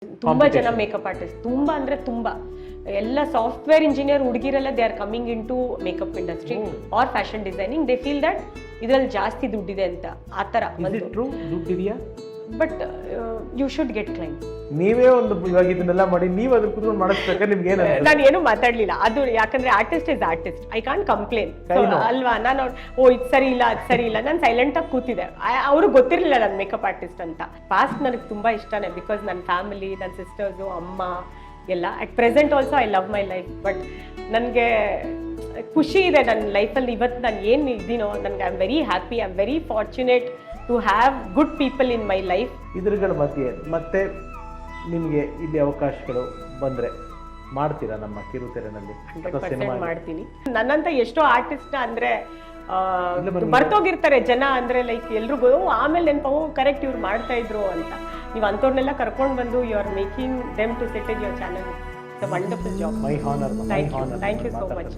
ತುಂಬಾ ಜನ makeup artist ತುಂಬಾ ಅಂದ್ರೆ ತುಂಬಾ ಎಲ್ಲ ಸಾಫ್ಟ್ವೇರ್ ಇಂಜಿನಿಯರ್ ಹುಡುಗಿರೆಲ್ಲ they are coming into makeup industry or fashion designing. They feel that ಇದ್ರಲ್ಲಿ ಜಾಸ್ತಿ ದುಡ್ಡಿದೆ ಅಂತ ಆ ಥರ ಒಂದು. ದುಡ್ಡಿದೆಯಾ? But you should get client. ನೀವೇ ಒಂದು ಇವಾಗ ಇದನ್ನೆಲ್ಲ ಮಾಡಿ ನೀವು ಅದ್ರ ಕುತ್ಕೊಂಡು ಮಾಡಿಸ್ಬೇಕಾದ್ರೆ ನಿಮ್ಗೆ ಏನು? ನಾನು ಏನು ಮಾತಾಡ್ಲಿಲ್ಲ ಅದು, ಯಾಕಂದ್ರೆ artist is artist, I can't complain ಅಲ್ವಾ. ನಾನು ಇದು ಸರಿ ಇಲ್ಲ ಅದು ಸರಿ ಇಲ್ಲ, ನಾನು ಸೈಲೆಂಟ್ ಆಗಿ ಕೂತಿದ್ದೆ. ಅವ್ರಿಗೆ ಗೊತ್ತಿರಲಿಲ್ಲ ನಾನು ಮೇಕಪ್ ಆರ್ಟಿಸ್ಟ್ ಅಂತ. ಪಾಸ್ಟ್ ನನಗೆ ತುಂಬಾ ಇಷ್ಟನೇ, ಬಿಕಾಸ್ ನನ್ನ ಫ್ಯಾಮಿಲಿ, ನನ್ನ ಸಿಸ್ಟರ್ಸು, ಅಮ್ಮ ಎಲ್ಲ. At present also I love my life. But ನನಗೆ ಖುಷಿ ಇದೆ ನನ್ನ ಲೈಫಲ್ಲಿ ಇವತ್ತು ನಾನು ಏನು ಇದ್ದೀನೋ. ನನಗೆ I am very happy, I am very fortunate to have good people in my life. ಇದ್ರಗಳ ಮಧ್ಯೆ ಮತ್ತೆ ನಿಮಗೆ ಇಲ್ಲಿ ಅವಕಾಶಗಳು ಬಂದರೆ ಮಾಡ್ತೀರಾ ನಮ್ಮ ಕಿರುತೆರೆನಲ್ಲಿ? 100% ಮಾಡ್ತೀನಿ. ನನ್ನಂತ ಎಷ್ಟೋ ಆರ್ಟಿಸ್ಟ್ ಅಂದ್ರೆ ಬರ್ತೋಗಿರ್ತಾರೆ ಜನ, ಅಂದ್ರೆ ಲೈಕ್ ಎಲ್ರಿಗೂ ಆಮೇಲೆ ನೆನಪು ಕರೆಕ್ಟ್ ಇವ್ರು ಮಾಡ್ತಾ ಇದ್ರು ಅಂತ. ನೀವು ಅಂಥವ್ರನ್ನೆಲ್ಲ ಕರ್ಕೊಂಡು ಬಂದು you are making them to set in your channel. It's a wonderful job. My honour. Thank you so much.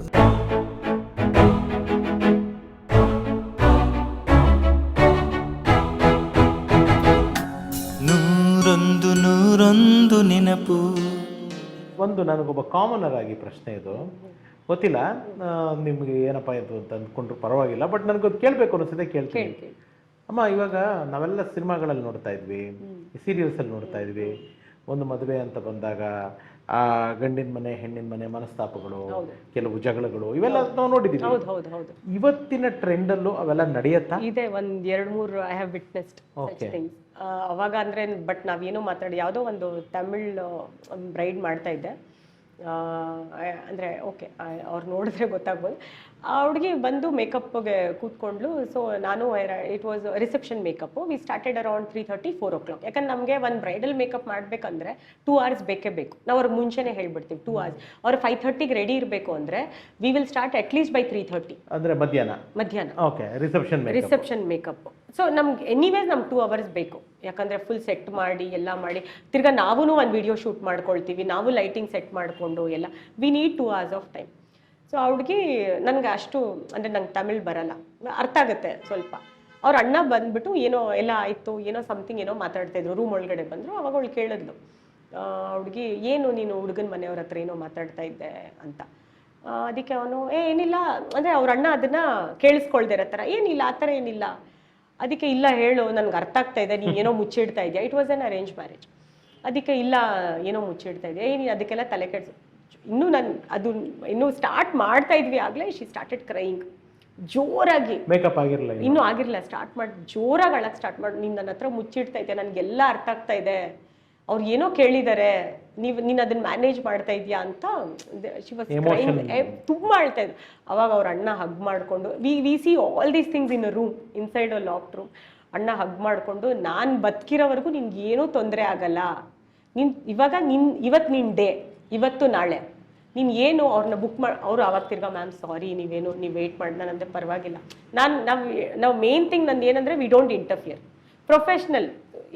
ನೂರೊಂದು ನೆನಪು. ಒಂದು ನನಗೊಬ್ಬ ಕಾಮನರ್ ಆಗಿ ಪ್ರಶ್ನೆ ಇದು, ಗೊತ್ತಿಲ್ಲ ನಿಮ್ಗೆ ಏನಪ್ಪ ಇದು ಅಂತ ಅಂದ್ಕೊಂಡ್ರು ಪರವಾಗಿಲ್ಲ, ಬಟ್ ನನಗದು ಕೇಳಬೇಕು ಅನಿಸಿದೆ, ಕೇಳ್ತೀನಿ. ಅಮ್ಮ, ಇವಾಗ ನಾವೆಲ್ಲ ಸಿನಿಮಾಗಳಲ್ಲಿ ನೋಡ್ತಾ ಇದ್ವಿ, ಸೀರಿಯಲ್ಸಲ್ಲಿ ನೋಡ್ತಾ ಇದ್ವಿ, ಒಂದು ಮದುವೆ ಅಂತ ಬಂದಾಗ ಆ ಗಂಡಿನ ಮನೆ ಹೆಣ್ಣಿನ ಮನೆ ಮನಸ್ತಾಪಗಳು, ಕೆಲವು ಜಗಳಗಳು, ಇವೆಲ್ಲ ನಾವು ನೋಡಿದೀವಿ. ಇವತ್ತಿನ ಟ್ರೆಂಡಲ್ಲೂ ಅವೆಲ್ಲ ನಡೆಯತ್ತಾ? ಇದೆ, ಒಂದ್ 2-3 I have witnessed such things. ಅವಾಗ ಅಂದ್ರೆ ಬಟ್ ನಾವೇನು ಮಾತಾಡಿ, ಯಾವುದೋ ಒಂದು ತಮಿಳ್ ಬ್ರೈಡ್ ಮಾಡ್ತಾ ಇದ್ದೆ. ಅಂದರೆ ಓಕೆ, ಅವ್ರು ನೋಡಿದ್ರೆ ಗೊತ್ತಾಗ್ಬೋದು. ಆ ಹುಡುಗಿ ಬಂದು ಮೇಕಪ್ಗೆ ಕೂತ್ಕೊಂಡ್ಲು. ಸೊ ನಾನು, it was reception makeup. We started around 3:30-4 o'clock. ಯಾಕಂದ್ರೆ ನಮಗೆ ಒಂದು ಬ್ರೈಡಲ್ ಮೇಕಪ್ ಮಾಡಬೇಕಂದ್ರೆ 2 hours ಬೇಕೇ ಬೇಕು. ನಾವು ಅವ್ರಿಗೆ ಮುಂಚೆನೇ ಹೇಳ್ಬಿಡ್ತೀವಿ 2 hours. ಅವ್ರು 5:30ಗೆ ರೆಡಿ ಇರಬೇಕು ಅಂದರೆ we will start at least by 3:30. ಅಂದರೆ ಮಧ್ಯಾಹ್ನ. Okay, reception makeup. ಸೊ ನಮ್ಗೆ ಎನಿವೇಸ್ ನಮ್ಗೆ 2 hours ಬೇಕು. ಯಾಕಂದರೆ ಫುಲ್ ಸೆಟ್ ಮಾಡಿ ಎಲ್ಲ ಮಾಡಿ ತಿರ್ಗಾ ನಾವೂ ಒಂದು ವಿಡಿಯೋ ಶೂಟ್ ಮಾಡ್ಕೊಳ್ತೀವಿ, ನಾವು ಲೈಟಿಂಗ್ ಸೆಟ್ ಮಾಡಿಕೊಂಡು ಎಲ್ಲ. We need 2 hours of time. So ಆ ಹುಡುಗಿ ನನಗೆ ಅಷ್ಟು ಅಂದರೆ ನಂಗೆ ತಮಿಳ್ ಬರಲ್ಲ, ಅರ್ಥ ಆಗುತ್ತೆ ಸ್ವಲ್ಪ. ಅವ್ರ ಅಣ್ಣ ಬಂದ್ಬಿಟ್ಟು ಏನೋ ಎಲ್ಲ ಆಯಿತು, ಏನೋ ಸಮಥಿಂಗ್ ಏನೋ ಮಾತಾಡ್ತಾಯಿದ್ರು. ರೂಮ್ ಒಳಗಡೆ ಬಂದರು. ಅವಾಗ ಅವಳು ಕೇಳಿದ್ಲು ಹುಡುಗಿ, ಏನು ನೀನು ಹುಡುಗನ ಮನೆಯವ್ರ ಹತ್ರ ಏನೋ ಮಾತಾಡ್ತಾ ಇದ್ದೆ ಅಂತ. ಅದಕ್ಕೆ ಅವನು ಏನಿಲ್ಲ ಅಂದರೆ ಅವ್ರ ಅಣ್ಣ ಅದನ್ನು ಕೇಳಿಸ್ಕೊಳ್ದೇ ಇರೋ ಥರ, ಏನಿಲ್ಲ ಆ ಥರ ಏನಿಲ್ಲ. ಅದಕ್ಕೆ ಇಲ್ಲ ಹೇಳು, ನನಗೆ ಅರ್ಥ ಆಗ್ತಾ ಇದೆ, ನೀನು ಏನೋ ಮುಚ್ಚಿಡ್ತಾ ಇದೆಯಾ. It was an arrange marriage. ಅದಕ್ಕೆ ಇಲ್ಲ ಏನೋ ಮುಚ್ಚಿಡ್ತಾ ಇದೆಯಾ, ನೀನು ಅದಕ್ಕೆಲ್ಲ ತಲೆ ಕೆಡಿಸು. ಇನ್ನೂ ನಾನು ಅದು ಇನ್ನೂ ಸ್ಟಾರ್ಟ್ ಮಾಡ್ತಾ ಇದ್ವಿ ಆಗಲೇ ಶಿ ಸ್ಟಾರ್ಟೆಡ್ ಕ್ರೈಯಿಂಗ್ ಜೋರಾಗಿ. ಮೇಕಪ್ ಆಗಿರಲಿಲ್ಲ, ಇನ್ನೂ ಆಗಿರಲಿಲ್ಲ. ಸ್ಟಾರ್ಟ್ ಮಾಡಿ ಜೋರಾಗಿ ಅಳಕ್ಕೆ ಸ್ಟಾರ್ಟ್ ಮಾಡಿ, ನೀನು ನನ್ನ ಹತ್ರ ಮುಚ್ಚಿಡ್ತಾ ಇದೆಯಾ, ನನಗೆಲ್ಲ ಅರ್ಥ ಆಗ್ತಾ ಇದೆ, ಅವ್ರು ಏನೋ ಕೇಳಿದ್ದಾರೆ, ನೀನು ಅದನ್ನ ಮ್ಯಾನೇಜ್ ಮಾಡ್ತಾ ಇದೆಯಾ ಅಂತ ಶಿ ವಾಸ್ ಕ್ರೈಯಿಂಗ್. ತುಂಬ ಅಳ್ತಾ ಇದ್ರು. ಅವಾಗ ಅವ್ರ ಅಣ್ಣ ಹಗ್ ಮಾಡಿಕೊಂಡು, we see all these things in a room, inside a locked room. ಅಣ್ಣ ಹಗ್ ಮಾಡಿಕೊಂಡು, ನಾನು ಬದುಕಿರೋವರೆಗೂ ನಿನ್ಗೆ ಏನೂ ತೊಂದರೆ ಆಗಲ್ಲ, ನೀನು ಇವಾಗ ಇವತ್ತು ನಿನ್ನ ಡೇ, ಇವತ್ತು ನಾಳೆ ನೀನು ಏನು ಅವ್ರನ್ನ ಬುಕ್ ಮಾಡಿ. ಅವರು ಆವಾಗ ತಿರ್ಗಾ ಮ್ಯಾಮ್ ಸಾರಿ ನೀವು ವೆಯ್ಟ್ ಮಾಡಿ. ನಾನಂದರೆ ಪರವಾಗಿಲ್ಲ. ನಾವು ಮೇನ್ ಥಿಂಗ್ ನಂದು ಏನಂದರೆ ವಿ ಡೋಂಟ್ ಇಂಟರ್ಫಿಯರ್, ಪ್ರೊಫೆಷ್ನಲ್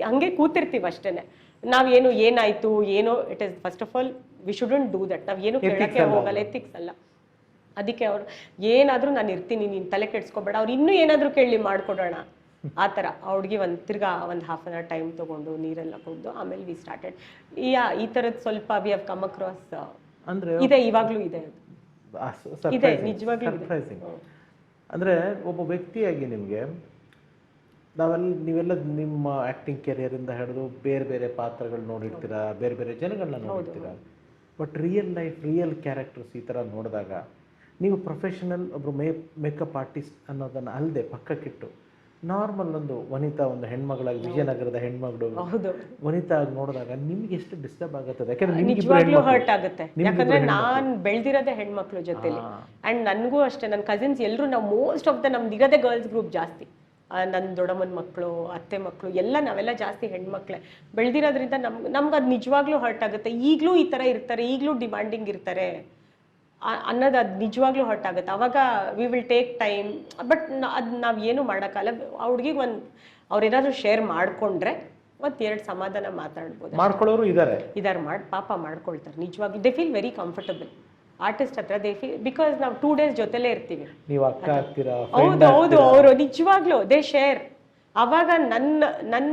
ಹಾಗೆ ಕೂತಿರ್ತೀವಿ ಅಷ್ಟೇ. ನಾವೇನು ಏನಾಯಿತು ಏನೋ, it is first of all we shouldn't do that. ನಾವು ಏನು ಕೇಳೋಕ್ಕೆ ಹೋಗಲ್ಲ, ಎಥಿಕ್ಸ್ ಅಲ್ಲ. ಅದಕ್ಕೆ ಅವ್ರು ಏನಾದರೂ ನಾನು ಇರ್ತೀನಿ, ನೀನು ತಲೆ ಕೆಡಿಸ್ಕೊಬೇಡ, ಅವ್ರು ಇನ್ನೂ ಏನಾದರೂ ಕೇಳಿ ಮಾಡಿಕೊಡೋಣ ಆ ಥರ. ಆ ಹುಡುಗಿ ತಿರ್ಗಾ ಒಂದು ಹಾಫ್ ಆನ್ ಅವರ್ ಟೈಮ್ ತೊಗೊಂಡು ನೀರೆಲ್ಲ ಕುಡಿದು ಆಮೇಲೆ ವಿ ಸ್ಟಾರ್ಟೆಡ್. ಈ ಥರದ್ದು ಸ್ವಲ್ಪ ವಿ ಹ್ಯಾವ್ ಕಮ್ ಅಕ್ರಾಸ್. ಅಂದರೆ ಇದೆ, ಇವಾಗಲೂ ಇದೆ, ಇದೆ ನಿಜವಾಗ್ಲೂ ಇದೆ. ಅಂದರೆ ಒಬ್ಬ ವ್ಯಕ್ತಿಯಾಗಿ ನಿಮಗೆ ನೀವೆಲ್ಲ ನಿಮ್ಮ ಆ್ಯಕ್ಟಿಂಗ್ ಕೆರಿಯರಿಂದ ಹಿಡಿದು ಬೇರೆ ಬೇರೆ ಪಾತ್ರಗಳು ನೋಡಿರ್ತೀರ, ಬೇರೆ ಬೇರೆ ಜನಗಳನ್ನ ನೋಡಿರ್ತೀರ. ಬಟ್ ರಿಯಲ್ ಕ್ಯಾರೆಕ್ಟರ್ಸ್ ಈ ಥರ ನೋಡಿದಾಗ ನೀವು ಪ್ರೊಫೆಷನಲ್ ಒಬ್ಬರು ಮೇಕಪ್ ಆರ್ಟಿಸ್ಟ್ ಅನ್ನೋದನ್ನು ಅಲ್ಲದೆ ಪಕ್ಕಕ್ಕಿಟ್ಟು ನಾರ್ಮಲ್ ಒಂದು ವನಿತಾ, ಒಂದು ಹೆಣ್ಮಗಳಾಗಿ, ವಿಜಯನಗರದ ಹೆಣ್ಮಗಳು ವನಿತಾ ಆಗಿ ನೋಡಿದಾಗ ನಿಮ್ಗೆ ಎಷ್ಟು ಡಿಸ್ಟರ್ಬ್ ಆಗುತ್ತದೆ? ನಿಜವಾಗ್ಲೂ ಹರ್ಟ್ ಆಗುತ್ತೆ. ಯಾಕಂದ್ರೆ ನಾನು ಬೆಳೆದಿರೋದೇ ಹೆಣ್ಮಕ್ಳು ಜೊತೆಲಿ. ಆ್ಯಂಡ್ ನನಗೂ ಅಷ್ಟೇ, ನನ್ನ ಕಸಿನ್ಸ್ ಎಲ್ಲರೂ, ನಾವು ಮೋಸ್ಟ್ ಆಫ್ ನಮ್ದು ಇರೋದೇ ಗರ್ಲ್ಸ್ ಗ್ರೂಪ್ ಜಾಸ್ತಿ. ನನ್ನ ದೊಡ್ಡಮ್ಮನ ಮಕ್ಕಳು, ಅತ್ತೆ ಮಕ್ಕಳು ಎಲ್ಲ ನಾವೆಲ್ಲ ಜಾಸ್ತಿ ಹೆಣ್ಮಕ್ಳೇ ಬೆಳೆದಿರೋದ್ರಿಂದ ನಮ್ಗೆ ಅದು ನಿಜವಾಗ್ಲೂ ಹರ್ಟ್ ಆಗುತ್ತೆ. ಈಗಲೂ ಈ ಥರ ಇರ್ತಾರೆ, ಈಗಲೂ ಡಿಮ್ಯಾಂಡಿಂಗ್ ಇರ್ತಾರೆ ಅನ್ನೋದು ಅದು ನಿಜವಾಗ್ಲೂ ಹರ್ಟ್ ಆಗುತ್ತೆ. ಆವಾಗ we will take time. But ಅದು ನಾವು ಏನು ಮಾಡೋಕ್ಕಲ್ಲ. ಆ ಹುಡುಗಿಗೆ ಅವ್ರೇನಾದರೂ ಶೇರ್ ಮಾಡಿಕೊಂಡ್ರೆ ಮತ್ತು 2 ಸಮಾಧಾನ ಮಾತಾಡ್ಬೋದು. ಮಾಡ್ಕೊಳ್ಳೋರು ಇದ್ದಾರೆ, ಪಾಪ ಮಾಡ್ಕೊಳ್ತಾರೆ ನಿಜವಾಗ್ಲೂ. They feel very comfortable artist ಹತ್ರ. ದೇ ಫೀಲ್ ಬಿಕಾಸ್ ನಾವು 2 days ಜೊತೆಲೇ ಇರ್ತೀವಿ. ಹೌದು, ಅವರು ನಿಜವಾಗ್ಲೂ ದೇ ಶೇರ್. ಆವಾಗ ನನ್ನ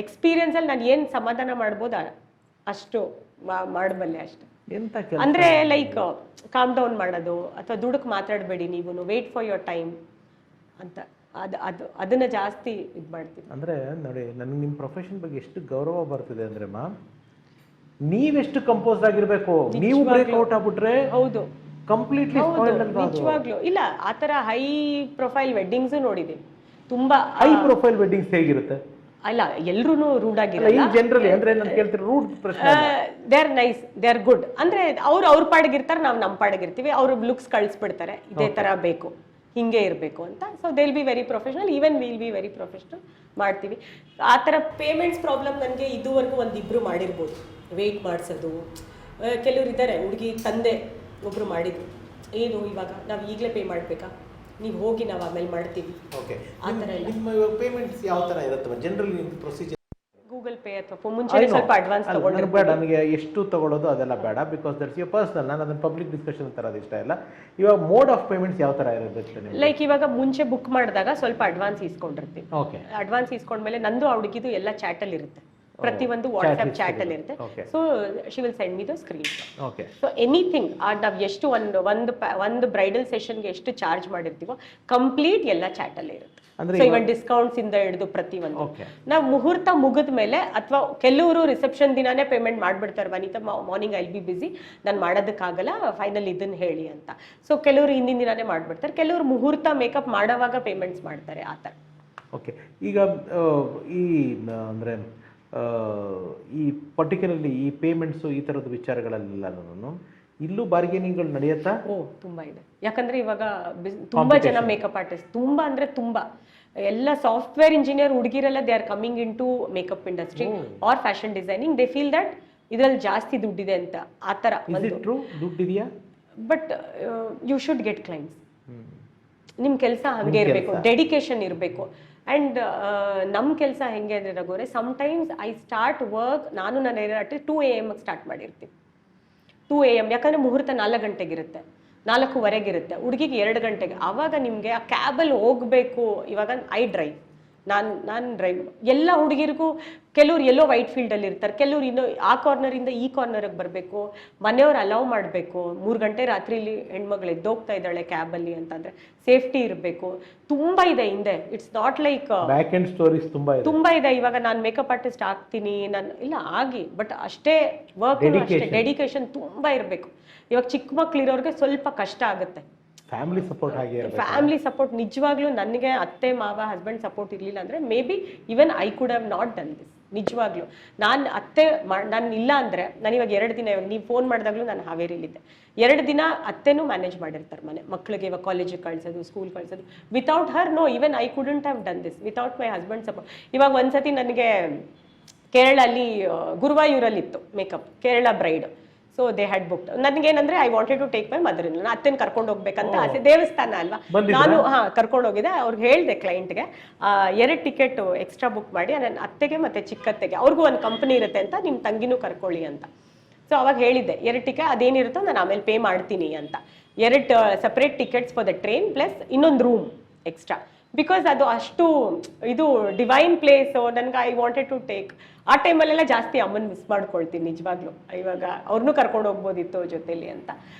ಎಕ್ಸ್ಪೀರಿಯನ್ಸಲ್ಲಿ ನಾನು ಏನು ಸಮಾಧಾನ ಮಾಡ್ಬೋದು ಅಷ್ಟು ಮಾಡಬಲ್ಲೆ ಅಷ್ಟೇ. ಎಂತ ಕೆಲಸ ಅಂದ್ರೆ ಲೈಕ್ ಕಾಮ್ ಡೌನ್ ಮಾಡೋದು, ಅಥವಾ ದುಡುಕ್ ಮಾತಾಡಬೇಡಿ ನೀವು, ವೇಟ್ ಫಾರ್ ಯೋರ್ ಟೈಮ್ ಅಂತ, ಅದನ್ನ ಜಾಸ್ತಿ ಇದು ಮಾಡ್ತೀವಿ. ಅಂದ್ರೆ ನೋಡಿ, ನನಗೆ ನಿಮ್ಮ ಪ್ರೊಫೆಷನ್ ಬಗ್ಗೆ ಎಷ್ಟು ಗೌರವ ಬರ್ತಿದೆ ಅಂದ್ರೆ ನೀವೆಷ್ಟು ಕಂಪೋಸ್ ಆಗಿರ್ಬೇಕು. ನೀವು ಬ್ರೇಕ್ಔಟ್ ಆಗ್ಬಿಟ್ರೆ ಹೌದು ಕಂಪ್ಲೀಟ್ಲಿ ನಿಜವಾಗ್ಲು ಇಲ್ಲ. ಆತರ ಹೈ ಪ್ರೊಫೈಲ್ ವೆಡ್ಡಿಂಗ್ಸ್ ನೋಡಿದೀವಿ ತುಂಬಾ. ಹೈ ಪ್ರೊಫೈಲ್ ವೆಡ್ಡಿಂಗ್ಸ್ ಹೇಗಿರುತ್ತೆ? ಅಲ್ಲ ಎಲ್ರೂ ರೂಡ್ ಆಗಿರಲ್ಲ, ಜನರಲಿ ಅಂದ್ರೆ ನಾನು ಕೇಳ್ತೀನಿ ರೂಡ್ ಪ್ರಶ್ನೆ. They are nice, they are good. ಅಂದ್ರೆ ಅವ್ರ ಪಾಡಿಗಿರ್ತಾರೆ, ನಾವು ನಮ್ಮ ಪಾಡಿಗಿರ್ತೀವಿ. ಅವ್ರ ಲುಕ್ಸ್ ಕಳಿಸ್ಬಿಡ್ತಾರೆ, ಇದೇ ತರ ಬೇಕು, ಹಿಂಗೆ ಇರಬೇಕು ಅಂತ. So they will be very professional, even will be very professional ಮಾಡ್ತೀವಿ. ಆ ಥರ ಪೇಮೆಂಟ್ಸ್ ಪ್ರಾಬ್ಲಮ್ ನನಗೆ ಇದುವರೆಗೂ ಒಂದಿಬ್ರು ಮಾಡಿರ್ಬೋದು, ವೆಯ್ಟ್ ಮಾಡಿಸೋದು. ಕೆಲವ್ರು ಇದ್ದಾರೆ, ಹುಡುಗಿ ತಂದೆ ಒಬ್ರು ಮಾಡಿದ್ರು, ಏನು ಇವಾಗ ನಾವು ಈಗಲೇ ಪೇ ಮಾಡಬೇಕಾ, ನೀವು ಹೋಗಿ ನಾವು ಆಮೇಲೆ ಮಾಡ್ತೀವಿ. ಓಕೆ, ಆ ಥರ ಎಲ್ಲ. ನಿಮ್ಮ ಪೇಮೆಂಟ್ಸ್ ಯಾವ ಥರ ಇರುತ್ತೆ ಜನರಲಿ ಪ್ರೊಸೀಜರ್? ಗೂಗಲ್ ಪೇ ಅಥವಾ ಮುಂಚೆ ಸ್ವಲ್ಪ ಅಡ್ವಾನ್ಸ್ ತಗೊಂಡ್ರೆ ಬೇಡ, ನನಗೆ ಎಷ್ಟು ತಗೊಳ್ಳೋದು ಅದೆಲ್ಲ ಬೇಡ, ಬಿಕಾಸ್ ದಟ್ಸ್ ಯುವರ್ ಪರ್ಸನಲ್. ನಾನು ಅದನ್ನ ಪಬ್ಲಿಕ್ ಡಿಸ್ಕಷನ್ ತರೋದು ಇಷ್ಟ ಇಲ್ಲ. ಇವಾಗ ಮೋಡ್ ಆಫ್ ಪೇಮೆಂಟ್ಸ್ ಯಾವ ಥರ ಇರುತ್ತೆ? ಲೈಕ್ ಇವಾಗ ಮುಂಚೆ ಬುಕ್ ಮಾಡಿದಾಗ ಸ್ವಲ್ಪ ಅಡ್ವಾನ್ಸ್ ಇಸ್ಕೊಂಡಿರ್ತೀವಿ. ಓಕೆ, ಅಡ್ವಾನ್ಸ್ ಇಸ್ಕೊಂಡ್ಮೇಲೆ ನಂದು ಹುಡುಗಿದು ಎಲ್ಲ ಚಾಟಲ್ಲಿ ಇರುತ್ತೆ, ಪ್ರತಿಯೊಂದು ವಾಟ್ಸ್ಆಪ್ ಚಾಟ್ ಅಲ್ಲಿ ಇರುತ್ತೆ. So she will send me the screen. Okay, so anything ನಾವು ಎಷ್ಟು ಒಂದು ಬ್ರೈಡಲ್ ಸೆಷನ್ಗೆ ಎಷ್ಟು ಚಾರ್ಜ್ ಮಾಡಿರ್ತೀವೋ ಕಂಪ್ಲೀಟ್ ಎಲ್ಲ ಚಾಟ್ ಅಲ್ಲೇ ಇರುತ್ತೆ. ಸೊ ಇವನ್ ಡಿಸ್ಕೌಂಟ್ಸ್ ಇಂದ ಹಿಡಿದು ಪ್ರತಿಯೊಂದು. ನಾವು ಮುಹೂರ್ತ ಮುಗಿದ ಮೇಲೆ, ಅಥವಾ ಕೆಲವರು ರಿಸೆಪ್ಷನ್ ದಿನಾನೇ ಪೇಮೆಂಟ್ ಮಾಡ್ಬಿಡ್ತಾರೆ, ವನಿತಾ ಮಾರ್ನಿಂಗ್ ಐ ಬಿ ಬಿಸಿ, ನಾನು ಮಾಡೋದಕ್ಕಾಗಲ್ಲ, ಫೈನಲ್ ಇದನ್ನ ಹೇಳಿ ಅಂತ. ಸೊ ಕೆಲವರು ಹಿಂದಿನ ದಿನಾನೇ ಮಾಡ್ಬಿಡ್ತಾರೆ, ಕೆಲವರು ಮುಹೂರ್ತ ಮೇಕಪ್ ಮಾಡೋವಾಗ ಪೇಮೆಂಟ್ಸ್ ಮಾಡ್ತಾರೆ, ಆ ಥರ. ಓಕೆ, ಈಗ ಈ ಅಂದರೆ ಈ ಪರ್ಟಿಕ್ಯುಲರ್ಲಿ ಈ ಪೇಮೆಂಟ್ಸು ಈ ಥರದ ವಿಚಾರಗಳಲ್ಲೆಲ್ಲ ಇಲ್ಲೂ ಬಾರ್ಗೇನಿಂಗ್ಗಳು ನಡೆಯುತ್ತಾ? ತುಂಬಾ ಇದೆ. ಯಾಕಂದ್ರೆ ಇವಾಗ ತುಂಬಾ ಜನ ಮೇಕಪ್ ಆರ್ಟಿಸ್ಟ್, ತುಂಬಾ ಅಂದ್ರೆ ತುಂಬಾ ಎಲ್ಲ ಸಾಫ್ಟ್ವೇರ್ ಇಂಜಿನಿಯರ್ ಹುಡುಗಿರೆಲ್ಲ they are coming into makeup industry or fashion designing. They feel that ಇದ್ರಲ್ಲಿ ಜಾಸ್ತಿ ದುಡ್ಡಿದೆ ಅಂತ, ಆ ಥರ. ದುಡ್ಡಿದೆಯಾ? But you should get clients. ನಿಮ್ಮ ಕೆಲಸ ಹಂಗೆ ಇರಬೇಕು, ಡೆಡಿಕೇಶನ್ ಇರಬೇಕು. ಆ್ಯಂಡ್ ನಮ್ಮ ಕೆಲಸ ಹೆಂಗೆ ಅಂದರೆ ರಘುವರೆ, ಸಮ್ಟೈಮ್ಸ್ ಐ ಸ್ಟಾರ್ಟ್ ವರ್ಕ್, ನಾನು ನನ್ನ ಏನಾಗ್ತೀವಿ 2 AM ಸ್ಟಾರ್ಟ್ ಮಾಡಿರ್ತೀವಿ. 2 AM, ಯಾಕಂದರೆ ಮುಹೂರ್ತ 4 ಗಂಟೆಗಿರುತ್ತೆ, 4:15 ಹುಡುಗಿಗೆ 2 ಗಂಟೆಗೆ. ಆವಾಗ ನಿಮಗೆ ಆ ಕ್ಯಾಬಲ್ಲಿ ಹೋಗಬೇಕು. ಇವಾಗ ಐ ಡ್ರೈವ್, ನಾನು ಡ್ರೈವ್. ಎಲ್ಲ ಹುಡುಗಿರಿಗೂ ಕೆಲವ್ರು ಎಲ್ಲೋ ವೈಟ್ ಫೀಲ್ಡಲ್ಲಿ ಇರ್ತಾರೆ, ಕೆಲವ್ರು ಇನ್ನೂ ಆ ಕಾರ್ನರಿಂದ ಈ ಕಾರ್ನರ್ಗೆ ಬರಬೇಕು, ಮನೆಯವ್ರು ಅಲೌ ಮಾಡಬೇಕು. 3 ಗಂಟೆ ರಾತ್ರಿಲಿ ಹೆಣ್ಮಗಳು ಎದ್ದೋಗ್ತಾ ಇದ್ದಾಳೆ ಕ್ಯಾಬಲ್ಲಿ ಅಂತಂದರೆ ಸೇಫ್ಟಿ ಇರಬೇಕು. ತುಂಬ ಇದೆ ಹಿಂದೆ. It's not like back end stories ತುಂಬ ಇದೆ. ಇವಾಗ ನಾನು ಮೇಕಪ್ ಆರ್ಟಿಸ್ಟ್ ಆಗ್ತೀನಿ, ನಾನು ಇಲ್ಲ ಆಗಿ, ಬಟ್ ಅಷ್ಟೇ ವರ್ಕ್, ಅಷ್ಟೇ ಡೆಡಿಕೇಶನ್ ತುಂಬ ಇರಬೇಕು. ಇವಾಗ ಚಿಕ್ಕ ಮಕ್ಳಿರೋರಿಗೆ ಸ್ವಲ್ಪ ಕಷ್ಟ ಆಗುತ್ತೆ. ಫ್ಯಾಮಿಲಿ ಸಪೋರ್ಟ್ ಹಾಗೆ, ಫ್ಯಾಮಿಲಿ ಸಪೋರ್ಟ್ ನಿಜವಾಗ್ಲೂ. ನನಗೆ ಅತ್ತೆ ಮಾವ ಹಸ್ಬೆಂಡ್ ಸಪೋರ್ಟ್ ಇರಲಿಲ್ಲ ಅಂದರೆ may be even I could have not done this. ನಿಜವಾಗ್ಲೂ ನಾನು ಇಲ್ಲ ಅಂದರೆ, ನಾನು ಇವಾಗ 2 ದಿನ, ಇವಾಗ ನೀವು ಫೋನ್ ಮಾಡಿದಾಗಲೂ ನಾನು ಹಾವೇರಿಲಿದ್ದೆ, 2 ದಿನ ಅತ್ತೆನೂ ಮ್ಯಾನೇಜ್ ಮಾಡಿರ್ತಾರೆ ಮನೆ ಮಕ್ಕಳಿಗೆ, ಇವಾಗ ಕಾಲೇಜಿಗೆ ಕಳಿಸೋದು, ಸ್ಕೂಲ್ ಕಳಿಸೋದು. Without her no, even I couldn't have done this without my husband support. ಇವಾಗ ಒಂದ್ಸತಿ ನನಗೆ ಕೇರಳಲ್ಲಿ ಗುರುವಾಯೂರಲ್ಲಿತ್ತು makeup, Kerala bride. So they had booked. ನನಗೇನಂದ್ರೆ I wanted to take my mother in law, ಅತ್ತೆನ ಕರ್ಕೊಂಡು ಹೋಗ್ಬೇಕಂತ ಆಸೆ. ದೇವಸ್ಥಾನ ಅಲ್ವಾ, ನಾನು ಕರ್ಕೊಂಡು ಹೋಗಿದ್ದೆ. ಅವ್ರಿಗೆ ಹೇಳಿದೆ ಕ್ಲೈಂಟ್ಗೆ 2 ಟಿಕೆಟ್ ಎಕ್ಸ್ಟ್ರಾ ಬುಕ್ ಮಾಡಿ, ನನ್ನ ಅತ್ತೆಗೆ ಮತ್ತೆ ಚಿಕ್ಕತ್ತೆಗೆ, ಅವ್ರಿಗೂ ಒಂದು ಕಂಪನಿ ಇರುತ್ತೆ ಅಂತ, ನಿಮ್ಮ ತಂಗಿನೂ ಕರ್ಕೊಳ್ಳಿ ಅಂತ. ಸೊ ಅವಾಗ ಹೇಳಿದ್ದೆ 2 ಟಿಕೆಟ್ ಅದೇನಿರುತ್ತೋ ನಾನು ಆಮೇಲೆ ಪೇ ಮಾಡ್ತೀನಿ ಅಂತ. 2 separate tickets for the train plus ಇನ್ನೊಂದು ರೂಮ್ ಎಕ್ಸ್ಟ್ರಾ. ಬಿಕಾಸ್ ಅದು ಅಷ್ಟು ಇದು ಡಿವೈನ್ ಪ್ಲೇಸು. ನನಗೆ ಐ ವಾಂಟೆಡ್ ಟು ಟೇಕ್. ಆ ಟೈಮಲ್ಲೆಲ್ಲ ಜಾಸ್ತಿ ಅಮ್ಮನ ಮಿಸ್ ಮಾಡ್ಕೊಳ್ತೀನಿ ನಿಜವಾಗ್ಲೂ. ಇವಾಗ ಅವ್ರನ್ನೂ ಕರ್ಕೊಂಡು ಹೋಗ್ಬೋದಿತ್ತು ಜೊತೆಲಿ ಅಂತ.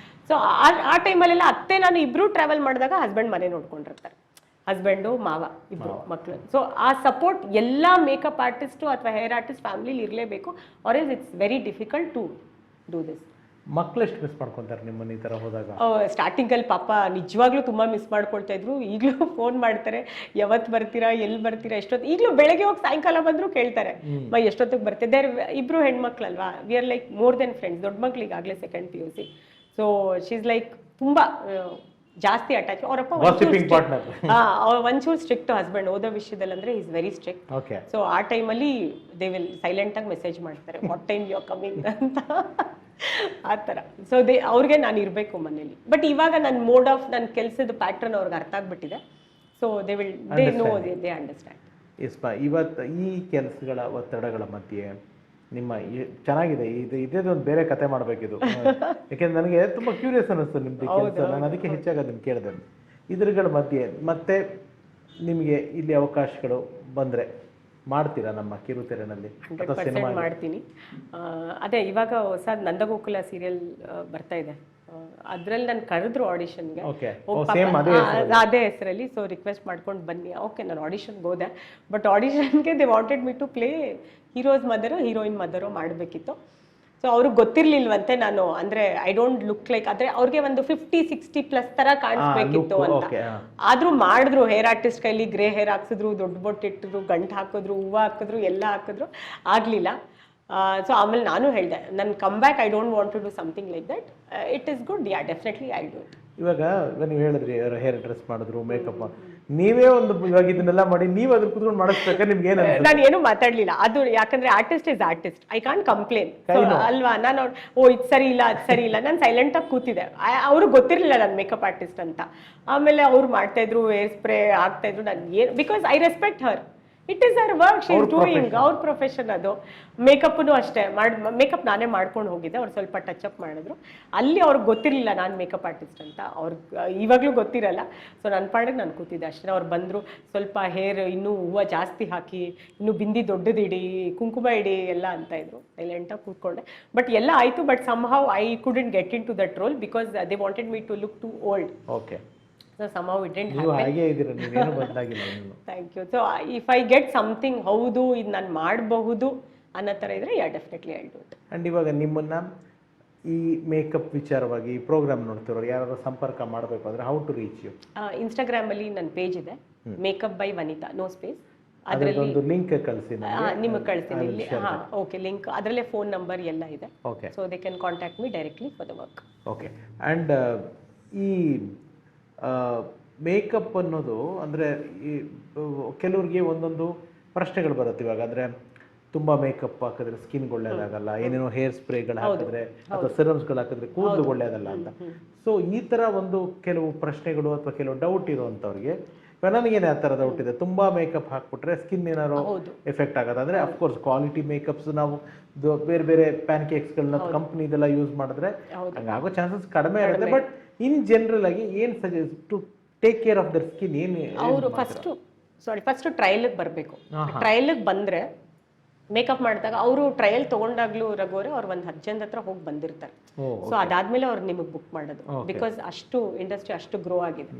ಸೊ ಆ ಟೈಮಲ್ಲೆಲ್ಲ ಅತ್ತೆ ನಾನು ಇಬ್ಬರು ಟ್ರಾವೆಲ್ ಮಾಡಿದಾಗ ಹಸ್ಬೆಂಡ್ ಮನೆ ನೋಡ್ಕೊಂಡಿರ್ತಾರೆ, ಹಸ್ಬೆಂಡು ಮಾವ ಇಬ್ಬರು ಮಕ್ಕಳು. ಸೊ ಆ ಸಪೋರ್ಟ್ ಎಲ್ಲ ಮೇಕಪ್ ಆರ್ಟಿಸ್ಟು ಅಥವಾ ಹೇರ್ ಆರ್ಟಿಸ್ಟ್ ಫ್ಯಾಮಿಲಿಲಿ ಇರಲೇಬೇಕು, or else it's very difficult to do this. ಮಕ್ಳು ಎಷ್ಟು ಮಿಸ್ ಮಾಡ್ಕೊತಾರೆ ನಿಮ್ಮನ್ನ ಈ ಥರ ಹೋದಾಗ? ಸ್ಟಾರ್ಟಿಂಗಲ್ಲಿ ಪಾಪ ನಿಜವಾಗ್ಲೂ ತುಂಬ ಮಿಸ್ ಮಾಡ್ಕೊಳ್ತಾ ಇದ್ರು. ಈಗಲೂ ಫೋನ್ ಮಾಡ್ತಾರೆ, ಯಾವತ್ತು ಬರ್ತೀರಾ, ಎಲ್ಲಿ ಬರ್ತೀರಾ, ಎಷ್ಟೊತ್ತು. ಈಗಲೂ ಬೆಳಗ್ಗೆ ಹೋಗಿ ಸಾಯಂಕಾಲ ಬಂದರೂ ಕೇಳ್ತಾರೆ, ಎಷ್ಟೊತ್ತಿಗೆ ಬರ್ತಿದ್ದೆ. ಇಬ್ಬರು ಹೆಣ್ಮಕ್ಳಲ್ವಾ, we are like more than friends. ದೊಡ್ಡ ಮಕ್ಳಿಗಾಗಲೇ 2nd PUC. So she is like ತುಂಬ ಜಾಸ್ತಿ ಅಟ್ಯಾಚ್. ಅವರಪ್ಪ ಒಂಚೂರು ಸ್ಟ್ರಿಕ್ಟ್ ಹಸ್ಬೆಂಡ್ ಓದೋ ವಿಷಯದಲ್ಲಿ, ಅಂದರೆ ಈಸ್ ವೆರಿ ಸ್ಟ್ರಿಕ್ಟ್. ಸೊ ಆ ಟೈಮಲ್ಲಿ ದೇ ವಿಲ್ ಸೈಲೆಂಟಾಗಿ ಮೆಸೇಜ್ ಮಾಡ್ತಾರೆ, what time you are coming ಅಂತ, ಆ ಥರ. ಸೊ ಅವ್ರಿಗೆ ನಾನು ಇರಬೇಕು ಮನೇಲಿ. ಬಟ್ ಇವಾಗ ನನ್ನ ಮೋಡ್ ಆಫ್ ನನ್ನ ಕೆಲಸದ ಪ್ಯಾಟ್ರನ್ ಅವ್ರಿಗೆ ಅರ್ಥ ಆಗ್ಬಿಟ್ಟಿದೆ. So they know, they understand. ಇವತ್ತು ಈ ಕೆಲಸಗಳ ಒತ್ತಡಗಳ ಮಧ್ಯೆ ನಿಮ್ಮ ಚೆನ್ನಾಗಿದೆ ಇದೇ ಒಂದು ಬೇರೆ ಕತೆ ಮಾಡಬೇಕಿದು. ಯಾಕೆಂದ್ರೆ ನನಗೆ ತುಂಬ ಕ್ಯೂರಿಯಸ್ ಅನ್ನಿಸ್ತು ನಿಮ್ಮದು ಕೆಲಸ. ನಾನು ಅದಕ್ಕೆ ಹೆಚ್ಚಾಗಿ ಅದನ್ನು ಕೇಳಿದೆ. ಇದ್ರಗಳ ಮಧ್ಯೆ ಮತ್ತೆ ನಿಮಗೆ ಇಲ್ಲಿ ಅವಕಾಶಗಳು ಬಂದರೆ ಮಾಡ್ತೀರಾ ನಮ್ಮ ಕಿರುತೆರೆನಲ್ಲಿ? 100% ಮಾಡ್ತೀನಿ. ಅದೇ ಇವಾಗ ಹೊಸ ನಂದಗೋಕುಲ ಸೀರಿಯಲ್ ಬರ್ತಾ ಇದೆ, ಅದ್ರಲ್ಲಿ ನಾನು ಕರೆದ್ರು ಆಡಿಷನ್ಗೆ, ಅದೇ ಹೆಸರಲ್ಲಿ. ಸೊ ರಿಕ್ವೆಸ್ಟ್ ಮಾಡ್ಕೊಂಡು ಬನ್ನಿ. ಓಕೆ, ನಾನು ಆಡಿಷನ್ಗೆ ಹೋದೆ. ಬಟ್ ಆಡಿಷನ್ಗೆ they wanted me to play heroes ಮದರೋ ಹೀರೋಯಿನ್ ಮದರೋ ಮಾಡಬೇಕಿತ್ತು. ಸೊ ಅವ್ರಿಗೆ ಗೊತ್ತಿರ್ಲಿಲ್ವಂತೆ ನಾನು, ಅಂದ್ರೆ ಐ ಡೋಂಟ್ ಲುಕ್ ಲೈಕ್, ಆದ್ರೆ ಅವ್ರಿಗೆ ಒಂದು 50-60+ ತರ ಕಾಣಿಸ್ಬೇಕಿತ್ತು ಅಂತ. ಆದ್ರೂ ಮಾಡಿದ್ರು, ಹೇರ್ ಆರ್ಟಿಸ್ಟ್ ಕೈಲಿ ಗ್ರೇ ಹೇರ್ ಹಾಕ್ಸಿದ್ರು, ದೊಡ್ಡ ಬೊಟ್ಟಿಟ್ಟಿದ್ರು, ಗಂಟು ಹಾಕಿದ್ರು, ಹೂವು ಹಾಕಿದ್ರು, ಎಲ್ಲ ಹಾಕಿದ್ರು, ಆಗ್ಲಿಲ್ಲ. ಸೊ ಆಮೇಲೆ ನಾನು ಹೇಳಿದೆ, ನನ್ನ come back, I don't want to do something like that. It is good, yeah definitely I do it. ಇವಾಗ ನೀವು ಹೇಳಿದ್ರಿ ಹೇರ್ ಡ್ರೆಸ್ ಮಾಡಿದ್ರು, ಮೇಕಪ್, ನೀವೇ ಒಂದು ಇವಾಗ ಇದನ್ನೆಲ್ಲ ಮಾಡಿ ನೀವು ಅದ್ರ ಕುತ್ಕೊಂಡು ಮಾಡಿಸ್ಬೇಕಾದ್ರೆ ನಿಮ್ಗೆ ಏನು? ನಾನು ಏನು ಮಾತಾಡ್ಲಿಲ್ಲ, ಅದು ಯಾಕಂದ್ರೆ artist is artist, I can't complain ಅಲ್ವಾ. ನಾನು ಇದು ಸರಿ ಇಲ್ಲ, ಅದು ಸರಿ ಇಲ್ಲ, ನಾನು ಸೈಲೆಂಟ್ ಆಗಿ ಕೂತಿದ್ದೆ. ಅವ್ರಿಗೆ ಗೊತ್ತಿರಲಿಲ್ಲ ನಾನು ಮೇಕಪ್ ಆರ್ಟಿಸ್ಟ್ ಅಂತ. ಆಮೇಲೆ ಅವ್ರು ಮಾಡ್ತಾ ಇದ್ರು, ಹೇರ್ ಸ್ಪ್ರೇ ಆಗ್ತಾ ಇದ್ರು. ನಾನು ಏನು, because I respect Har, it is our work, she is doing, ಅವ್ರ ಪ್ರೊಫೆಷನ್ ಅದು. ಮೇಕಪ್ನು ಅಷ್ಟೇ ಮೇಕಪ್ ನಾನೇ ಮಾಡ್ಕೊಂಡು ಹೋಗಿದ್ದೆ, ಅವ್ರು ಸ್ವಲ್ಪ ಟಚ್ ಅಪ್ ಮಾಡಿದ್ರು. ಅಲ್ಲಿ ಅವ್ರಿಗೆ ಗೊತ್ತಿರಲಿಲ್ಲ ನಾನು ಮೇಕಪ್ ಆರ್ಟಿಸ್ಟ್ ಅಂತ, ಅವ್ರಿಗೆ ಇವಾಗಲೂ ಗೊತ್ತಿರಲ್ಲ. ಸೊ ನನ್ನ ಪಾಡಿಗೆ ನಾನು ಕೂತಿದ್ದೆ ಅಷ್ಟೇ. ಅವ್ರು ಬಂದರು, ಸ್ವಲ್ಪ ಹೇರ್ ಇನ್ನೂ ಹೂವು ಜಾಸ್ತಿ ಹಾಕಿ, ಇನ್ನೂ ಬಿಂದಿ ದೊಡ್ಡದಿಡಿ, ಕುಂಕುಮ ಇಡಿ ಎಲ್ಲ ಅಂತ ಇದ್ರು. ಸೈಲೆಂಟಾಗಿ ಕೂತ್ಕೊಂಡೆ. ಬಟ್ ಎಲ್ಲ ಆಯಿತು. But somehow I couldn't get into that role because they wanted me to look too old. Okay. So somehow it didn't ನೀವು happen. ಹಾಗೆ ಇದ್ದೀರಾ, ನೀವೇನು ಬದಲಾಗಿಲ್ಲ ನೀವು. Thank you. So if I get something, ಹೌದು ಇದು ನಾನು ಮಾಡಬಹುದು ಅನ್ನೋ ಥರ ಇದ್ರೆ, ಯಾ definitely I do it. And ಇವಾಗ ನಿಮ್ಮನ್ನ ಈ ಮೇಕಪ್ ವಿಚಾರವಾಗಿ ಈ ಪ್ರೋಗ್ರಾಮ್ ನೋಡ್ತಿರೋರು ಯಾರು ಸಂಪರ್ಕ ಮಾಡಬೇಕು ಅಂದರೆ ಹೌ ಟು ರೀಚ್ ಯು? ಇನ್ಸ್ಟಾಗ್ರಾಮಲ್ಲಿ ನನ್ನ ಪೇಜ್ ಇದೆ, makeup by Vanitha, no space. ಅದರಲ್ಲಿ ಒಂದು ಲಿಂಕ್ ಕಳಿಸಿ, ನಿಮಗೆ ಕಳಿಸ್ತೀನಿ. ಹಾಂ, ಓಕೆ, ಲಿಂಕ್ ಅದರಲ್ಲೇ ಫೋನ್ ನಂಬರ್ ಎಲ್ಲ ಇದೆ. Okay. So they can contact me directly for the work. Okay. And ಈ ಮೇಕಪ್ ಅನ್ನೋದು ಅಂದರೆ ಈ ಕೆಲವ್ರಿಗೆ ಒಂದೊಂದು ಪ್ರಶ್ನೆಗಳು ಬರುತ್ತೆ ಇವಾಗ. ಅಂದರೆ ತುಂಬ ಮೇಕಪ್ ಹಾಕಿದ್ರೆ ಸ್ಕಿನ್ಗೆ ಒಳ್ಳೇದಾಗಲ್ಲ, ಏನೇನೋ ಹೇರ್ ಸ್ಪ್ರೇಗಳು ಹಾಕಿದ್ರೆ ಅಥವಾ ಸಿರಮ್ಸ್ಗಳು ಹಾಕಿದ್ರೆ ಕೂದಲು ಒಳ್ಳೇದಲ್ಲ ಅಂತ. ಸೊ ಈ ಥರ ಒಂದು ಕೆಲವು ಪ್ರಶ್ನೆಗಳು ಅಥವಾ ಕೆಲವು ಡೌಟ್ ಇರುವಂಥವ್ರಿಗೆ, ನನಗೇನೆ ಆ ಥರ ಡೌಟ್ ಇದೆ, ತುಂಬ ಮೇಕಪ್ ಹಾಕ್ಬಿಟ್ರೆ ಸ್ಕಿನ್ ಏನಾರು ಎಫೆಕ್ಟ್ ಆಗೋದು. ಅಂದರೆ ಅಫ್ಕೋರ್ಸ್ ಕ್ವಾಲಿಟಿ ಮೇಕಪ್ಸ್ ನಾವು ಬೇರೆ ಬೇರೆ ಪ್ಯಾನ್ ಕೇಕ್ಸ್ಗಳನ್ನ ಕಂಪ್ನಿದೆಲ್ಲ ಯೂಸ್ ಮಾಡಿದ್ರೆ ಹಂಗಾಗೋ ಚಾನ್ಸಸ್ ಕಡಿಮೆ ಇರುತ್ತೆ. ಬಟ್ ಇನ್ ಜನರಲ್ ಆಗಿ ಏನು suggest to take care of their skin? ಏನು ಅವರು ಫಸ್ಟ್ ಟ್ರಯಲ್ಗೆ ಬರಬೇಕು. ಟ್ರಯಲ್ಗೆ ಬಂದರೆ ಮೇಕಪ್ ಮಾಡಿದಾಗ ಅವರು ಟ್ರಯಲ್ ತೊಗೊಂಡಾಗ್ಲೂ ರಘುವರೆ ಅವ್ರು ಒಂದು 10 ಜನದ ಹತ್ರ ಹೋಗಿ ಬಂದಿರ್ತಾರೆ. ಸೊ ಅದಾದ್ಮೇಲೆ ಅವ್ರು ನಿಮಗೆ ಬುಕ್ ಮಾಡೋದು, ಬಿಕಾಸ್ ಅಷ್ಟು ಇಂಡಸ್ಟ್ರಿ ಅಷ್ಟು ಗ್ರೋ ಆಗಿದೆ.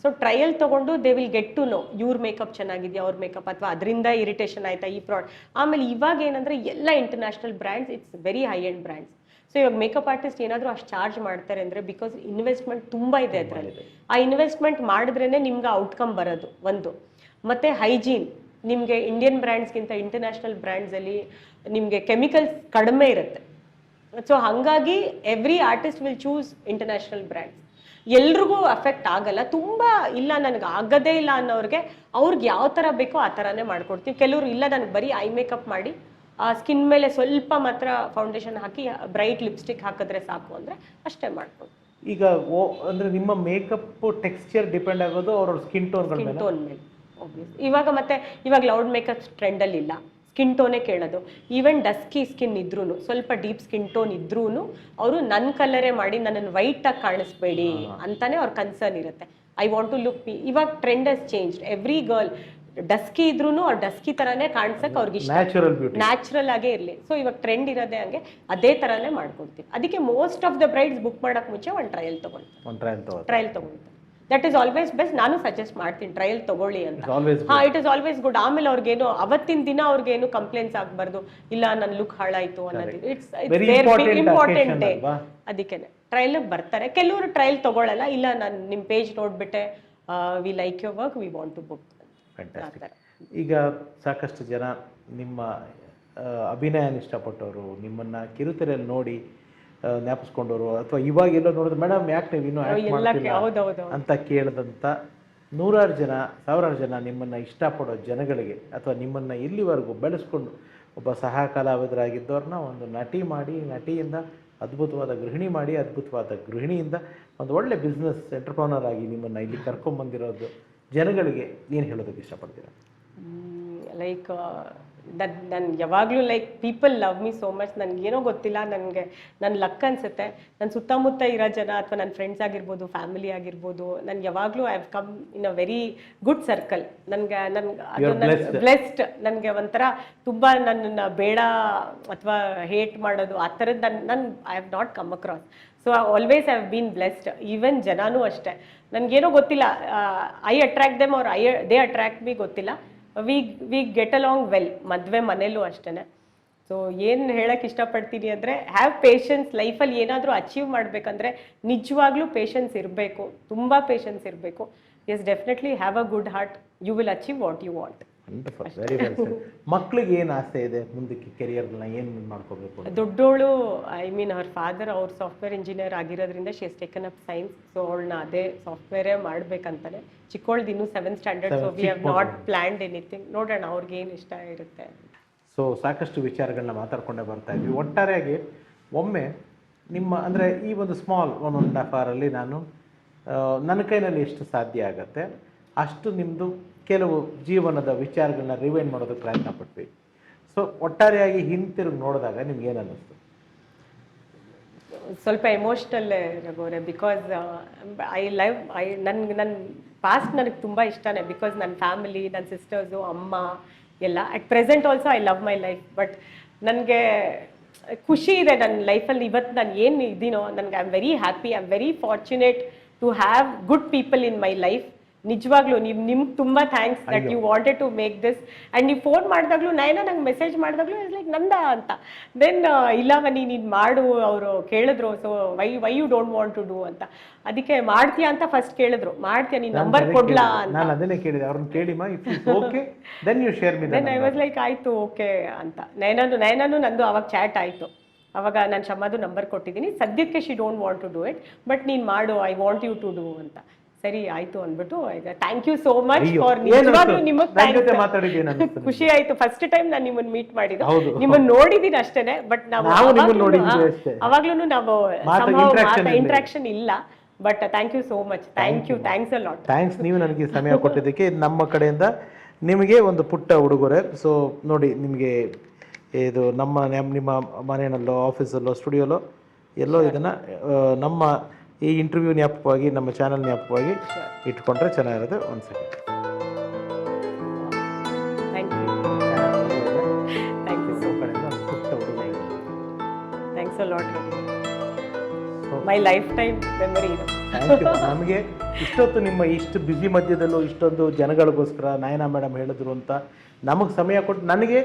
ಸೊ ಟ್ರಯಲ್ ತಗೊಂಡು they will get to know ಇವ್ರ ಮೇಕಪ್ ಚೆನ್ನಾಗಿದೆಯಾ, ಅವ್ರ ಮೇಕಪ್ ಅಥವಾ ಅದರಿಂದ ಇರಿಟೇಷನ್ ಆಯ್ತಾ ಈ ಪ್ರಾಡಕ್ಟ್. ಆಮೇಲೆ ಇವಾಗ ಏನಂದ್ರೆ ಎಲ್ಲ international brands, it's very high end brands. So ಇವಾಗ ಮೇಕಪ್ ಆರ್ಟಿಸ್ಟ್ ಏನಾದರೂ ಅಷ್ಟು ಚಾರ್ಜ್ ಮಾಡ್ತಾರೆ ಅಂದರೆ ಬಿಕಾಸ್ ಇನ್ವೆಸ್ಟ್ಮೆಂಟ್ ತುಂಬ ಇದೆ ಅದರಲ್ಲಿ. ಆ ಇನ್ವೆಸ್ಟ್ಮೆಂಟ್ ಮಾಡಿದ್ರೇ ನಿಮ್ಗೆ ಔಟ್ಕಮ್ ಬರೋದು ಒಂದು. ಮತ್ತು ಹೈಜೀನ್, ನಿಮಗೆ ಇಂಡಿಯನ್ ಬ್ರ್ಯಾಂಡ್ಸ್ಗಿಂತ ಇಂಟರ್ನ್ಯಾಷನಲ್ ಬ್ರ್ಯಾಂಡ್ಸಲ್ಲಿ ನಿಮಗೆ ಕೆಮಿಕಲ್ಸ್ ಕಡಿಮೆ ಇರುತ್ತೆ. ಸೊ ಹಾಗಾಗಿ every artist will choose international brands. ಎಲ್ರಿಗೂ ಅಫೆಕ್ಟ್ ಆಗಲ್ಲ, ತುಂಬ ಇಲ್ಲ ನನಗೆ ಆಗೋದೇ ಇಲ್ಲ ಅನ್ನೋರಿಗೆ ಅವ್ರಿಗೆ ಯಾವ ಥರ ಬೇಕೋ ಆ ಥರನೇ ಮಾಡ್ಕೊಡ್ತೀವಿ. ಕೆಲವರು ಇಲ್ಲ ನನಗೆ ಬರೀ ಐ ಮೇಕಪ್ ಮಾಡಿ ಸ್ಕಿನ್ ಮೇಲೆ ಸ್ವಲ್ಪ ಮಾತ್ರ ಫೌಂಡೇಶನ್ ಹಾಕಿ ಬ್ರೈಟ್ ಲಿಪ್ಸ್ಟಿಕ್ ಹಾಕಿದ್ರೆ ಸಾಕು ಅಂದರೆ ಅಷ್ಟೇ ಮಾಡ್ಬೋದು. ಈಗ ಅಂದರೆ ನಿಮ್ಮ ಮೇಕಪ್ ಟೆಕ್ಸ್ಚರ್ ಡಿಪೆಂಡ್ ಆಗೋದು ಅವ್ರ ಸ್ಕಿನ್ ಟೋನ್ ಮೇಲೆ. ಇವಾಗ ಲೌಡ್ ಮೇಕಪ್ ಟ್ರೆಂಡಲ್ಲಿ ಇಲ್ಲ, ಸ್ಕಿನ್ ಟೋನೇ ಕೇಳೋದು. ಈವನ್ ಡಸ್ಕಿ ಸ್ಕಿನ್ ಇದ್ರೂ, ಸ್ವಲ್ಪ ಡೀಪ್ ಸ್ಕಿನ್ ಟೋನ್ ಇದ್ರೂ ಅವರು ನನ್ನ ಕಲರೇ ಮಾಡಿ ನನ್ನನ್ನು ವೈಟಾಗಿ ಕಾಣಿಸ್ಬೇಡಿ ಅಂತಾನೆ ಅವ್ರ ಕನ್ಸರ್ನ್ ಇರುತ್ತೆ. I want to look me. ಇವಾಗ trend has changed. Every girl dusky ಇದ್ರೂ ಅವ್ರು ಡಸ್ಕಿ ಥರನೇ ಕಾಣಿಸಕ್ಕೆ ಅವ್ರಿಗೆ ಇಷ್ಟ, ನ್ಯಾಚುರಲ್ ಆಗೇ ಇರಲಿ. ಸೊ ಇವಾಗ ಟ್ರೆಂಡ್ ಇರೋದೇ ಹಂಗೆ, ಅದೇ ಥರನೇ ಮಾಡ್ಕೊಡ್ತೀವಿ. ಅದಕ್ಕೆ most of the Bryde's book ಮಾಡೋಕ್ಕೆ ಮುಂಚೆ ಒಂದು ಟ್ರಯಲ್ ತೊಗೊಳ್ತಾರೆ. That is always best. ನಾನು ಸಜೆಸ್ಟ್ ಮಾಡ್ತೀನಿ ಟ್ರಯಲ್ ತಗೊಳ್ಳಿ ಅಂತ. It is always good. ಆಮೇಲೆ ಅವ್ರಿಗೇನು ಅವತ್ತಿನ ದಿನ ಅವ್ರಿಗೇನು ಕಂಪ್ಲೇಂಟ್ಸ್ ಆಗಬಾರ್ದು, ಇಲ್ಲ ನನ್ನ ಲುಕ್ ಹಾಳಾಯ್ತು ಅನ್ನೋದು. It's important day. ಅದಕ್ಕೇನೆ ಟ್ರಯಲ್ಗೆ ಬರ್ತಾರೆ. ಕೆಲವರು ಟ್ರಯಲ್ ತಗೊಳ್ಳಲ್ಲ, ಇಲ್ಲ ನಾನು ನಿಮ್ಮ ಪೇಜ್ ನೋಡ್ಬಿಟ್ಟೆ we like your work, we want to book. ಈಗ ಸಾಕಷ್ಟು ಜನ ನಿಮ್ಮ ಅಭಿನಯನ ಇಷ್ಟಪಟ್ಟವರು, ನಿಮ್ಮನ್ನ ಕಿರುತೆರೆಯಲ್ಲಿ ನೋಡಿ ಜ್ಞಾಪಿಸ್ಕೊಂಡವರು, ಅಥವಾ ಇವಾಗ ಎಲ್ಲೋ ನೋಡಿದ್ರೆ ಮೇಡಮ್ ಯಾಕೆ ನೀವು ಇನ್ನೂ ಆ್ಯಕ್ಟ್ ಮಾಡ್ತಿಲ್ಲ ಅಂತ ಕೇಳಿದಂಥ ನೂರಾರು ಜನ, ಸಾವಿರಾರು ಜನ ನಿಮ್ಮನ್ನು ಇಷ್ಟಪಡೋ ಜನಗಳಿಗೆ, ಅಥವಾ ನಿಮ್ಮನ್ನು ಇಲ್ಲಿವರೆಗೂ ಬೆಳೆಸ್ಕೊಂಡು ಒಬ್ಬ ಸಹ ಕಲಾವಿದರಾಗಿದ್ದವ್ರನ್ನ ಒಂದು ನಟಿ ಮಾಡಿ, ನಟಿಯಿಂದ ಅದ್ಭುತವಾದ ಗೃಹಿಣಿ ಮಾಡಿ, ಅದ್ಭುತವಾದ ಗೃಹಿಣಿಯಿಂದ ಒಂದು ಒಳ್ಳೆ ಬಿಸ್ನೆಸ್ ಎಂಟರ್ಪ್ರನರ್ ಆಗಿ ನಿಮ್ಮನ್ನು ಇಲ್ಲಿ ಕರ್ಕೊಂಬಂದಿರೋದು ಜನಗಳಿಗೆ ಏನು ಹೇಳೋದಕ್ಕೆ ಇಷ್ಟಪಡ್ತೀರಾ? ಲೈಕ್ ನಾನು ಯಾವಾಗಲೂ like people love me so much. ನನಗೇನೋ ಗೊತ್ತಿಲ್ಲ, ನನಗೆ ನನ್ನ ಲಕ್ ಅನಿಸುತ್ತೆ. ನನ್ನ ಸುತ್ತಮುತ್ತ ಇರೋ ಜನ ಅಥವಾ ನನ್ನ ಫ್ರೆಂಡ್ಸ್ ಆಗಿರ್ಬೋದು, ಫ್ಯಾಮಿಲಿ ಆಗಿರ್ಬೋದು, ನಾನು ಯಾವಾಗಲೂ I have come in a very good circle. ನನಗೆ ಬ್ಲೆಸ್ಡ್. ನನಗೆ ಒಂಥರ ತುಂಬ ನನ್ನನ್ನು ಬೇಡ ಅಥವಾ ಹೇಟ್ ಮಾಡೋದು ಆ ಥರದ್ದು ನಾನು I have not come across. So always I have been blessed. Even ಜನನೂ ಅಷ್ಟೇ, ನನಗೇನೋ ಗೊತ್ತಿಲ್ಲ, ಐ ಅಟ್ರಾಕ್ಟ್ ದೆಮ್ ಅವ್ರು ದೇ ಅಟ್ರಾಕ್ಟ್ ಮೀ ಗೊತ್ತಿಲ್ಲ. We get along well. ಮದುವೆ ಮನೇಲೂ ಅಷ್ಟೇ. ಸೊ ಏನು ಹೇಳಕ್ಕೆ ಇಷ್ಟಪಡ್ತೀನಿ ಅಂದರೆ, ಹ್ಯಾವ್ ಪೇಷನ್ಸ್. ಲೈಫಲ್ಲಿ ಏನಾದರೂ ಅಚೀವ್ ಮಾಡಬೇಕಂದ್ರೆ ನಿಜವಾಗ್ಲೂ ಪೇಷನ್ಸ್ ಇರಬೇಕು, ತುಂಬ ಪೇಷನ್ಸ್ ಇರಬೇಕು. Yes, definitely have a good heart, you will achieve what you want. Wonderful, very well said. ಮಕ್ಳಿಗೆ ಏನು ಆಸೆ ಇದೆ ಮುಂದಕ್ಕೆ ಕೆರಿಯರ್ನ ಏನು ಮಾಡ್ಕೋಬೇಕು? ದೊಡ್ಡೋಳು, ಐ ಮೀನ್ ಅವರ್ ಫಾದರ್ ಅವ್ರು ಸಾಫ್ಟ್ವೇರ್ ಇಂಜಿನಿಯರ್ ಆಗಿರೋದ್ರಿಂದ she has taken up science. So ಅವಳನ್ನ ಅದೇ ಸಾಫ್ಟ್ವೇರೇ ಮಾಡ್ಬೇಕಂತಾನೆ. ಚಿಕ್ಕವಳ್ದು ಇನ್ನೂ 7th standard. So we have not planned anything. ನೋಡೋಣ ಅವ್ರಿಗೆ ಏನು ಇಷ್ಟ ಇರುತ್ತೆ. ಸೊ ಸಾಕಷ್ಟು ವಿಚಾರಗಳನ್ನ ಮಾತಾಡ್ಕೊಂಡೇ ಬರ್ತಾ ಇದ್ವಿ. ಒಟ್ಟಾರೆಯಾಗಿ ಒಮ್ಮೆ ನಿಮ್ಮ ಅಂದರೆ ಈ ಒಂದು ಸ್ಮಾಲ್ 1.5 ಅವರಲ್ಲಿ ನಾನು ನನ್ನ ಕೈನಲ್ಲಿ ಎಷ್ಟು ಸಾಧ್ಯ ಆಗುತ್ತೆ ಅಷ್ಟು ನಿಮ್ಮದು ಕೆಲವು ಜೀವನದ ವಿಚಾರಗಳನ್ನ ರಿವೈಂಡ್ ಮಾಡೋದಕ್ಕೆ ಪ್ರಯತ್ನ ಪಟ್ವಿ. ಸೊ ಒಟ್ಟಾರೆಯಾಗಿ ಹಿಂತಿರುಗಿ ನೋಡಿದಾಗ ನಿಮ್ಗೆ ಏನು ಅನ್ನಿಸ್ತು? ಸ್ವಲ್ಪ ಎಮೋಷ್ನಲ್ ರಘುವರೆ, ಬಿಕಾಸ್ ನನ್ನ ಪಾಸ್ಟ್ ನನಗೆ ತುಂಬ ಇಷ್ಟನೇ. ಬಿಕಾಸ್ ನನ್ನ ಫ್ಯಾಮಿಲಿ, ನನ್ನ ಸಿಸ್ಟರ್ಸು, ಅಮ್ಮ ಎಲ್ಲ at present also I love my life. But ನನಗೆ ಖುಷಿ ಇದೆ ನನ್ನ ಲೈಫಲ್ಲಿ. ಇವತ್ತು ನಾನು ಏನು ಇದ್ದೀನೋ ನನಗೆ I am very happy. I am very fortunate to have good people in my life. ನಿಜವಾಗ್ಲೂ ನಿಮ್ಗೆ ತುಂಬ thanks that you wanted to make this. And ನೀವು ಫೋನ್ ಮಾಡಿದಾಗ್ಲೂ ನಂಗೆ ಮೆಸೇಜ್ ಮಾಡಿದಾಗ್ಲೂ ಇಟ್ಸ್ ಲೈಕ್ ನಂದ ಅಂತ. ದೆನ್ ಇಲ್ಲ ಮನಿ ನೀನು ಮಾಡು, ಅವರು ಕೇಳಿದ್ರು. So why you don't want to do ಅಂತ. ಅದಕ್ಕೆ ಮಾಡ್ತೀಯಾ ಅಂತ ಫಸ್ಟ್ ಕೇಳಿದ್ರು. ಮಾಡ್ತೀಯಾ, ನೀನು ನಂಬರ್ ಕೊಡ್ಲಾ ಅಂತ. ನಾನು ಅದನ್ನೇ ಕೇಳಿದೆ, ಅವ್ರನ್ನ ಕೇಳಿಮಾ, if it's okay then you share me. Then I was like ಆಯಿತು ಓಕೆ ಅಂತ. ನಯನನು ನಂದು ಅವಾಗ ಚಾಟ್ ಆಯಿತು. ಅವಾಗ ನಾನು ಶಮ್ಮದು ನಂಬರ್ ಕೊಟ್ಟಿದ್ದೀನಿ. ಸದ್ಯಕ್ಕೆ she don't want to do it, but ನೀನು ಮಾಡು, I want you to do ಅಂತ. ಸರಿ ಆಯ್ತು ಅಂದ್ಬಿಟ್ಟು ಈಗ thank you so much for. ನಿಜವಾಗ್ಲೂ ನಿಮಗೆ ಖುಷಿ ಆಯ್ತು. ಫಸ್ಟ್ ಟೈಮ್ ನಾನು ನಿಮ್ಮನ್ನ ಮೀಟ್ ಮಾಡಿದ್ದು, ನಿಮ್ಮನ್ನ ನೋಡಿದೀನಿ ಅಷ್ಟೇನೆ. ಬಟ್ ನಾವು ಅವಾಗ್ಲೂ ನಾವು ಇಂಟ್ರಾಕ್ಷನ್ ಇಲ್ಲ. But thank you so much. Thanks a lot. Thanks, ನೀವು ನನಗೆ ಸಮಯ ಕೊಟ್ಟಿದ್ದಕ್ಕೆ. ನಮ್ಮ ಕಡೆಯಿಂದ ನಿಮಗೆ ಒಂದು ಪುಟ್ಟ ಉಡುಗೊರೆ. ಸೊ ನೋಡಿ, ನಿಮಗೆ ಇದು ನಿಮ್ಮ ಮನೆಯಲ್ಲೋ, ಆಫೀಸಲ್ಲೋ, ಸ್ಟುಡಿಯೋಲೋ ಎಲ್ಲೋ ಇದನ್ನು ನಮ್ಮ ಈ ಇಂಟರ್ವ್ಯೂ ಜ್ಞಾಪಕವಾಗಿ, ನಮ್ಮ ಚಾನಲ್ ಜ್ಞಾಪಕವಾಗಿ ಇಟ್ಕೊಂಡ್ರೆ ಚೆನ್ನಾಗಿರುತ್ತೆ. ಒಂದು second. Thanks a lot. My life time memory ಇದು. ನಮಗೆ ಇಷ್ಟೊತ್ತು ನಿಮ್ಮ ಇಷ್ಟು ಬ್ಯುಸಿ ಮಧ್ಯದಲ್ಲೂ ಇಷ್ಟೊಂದು ಜನಗಳಿಗೋಸ್ಕರ ನಯನಾ ಮೇಡಮ್ ಹೇಳಿದ್ರು ಅಂತ ನಮಗೆ ಸಮಯ ಕೊಟ್ಟು ನನಗೆ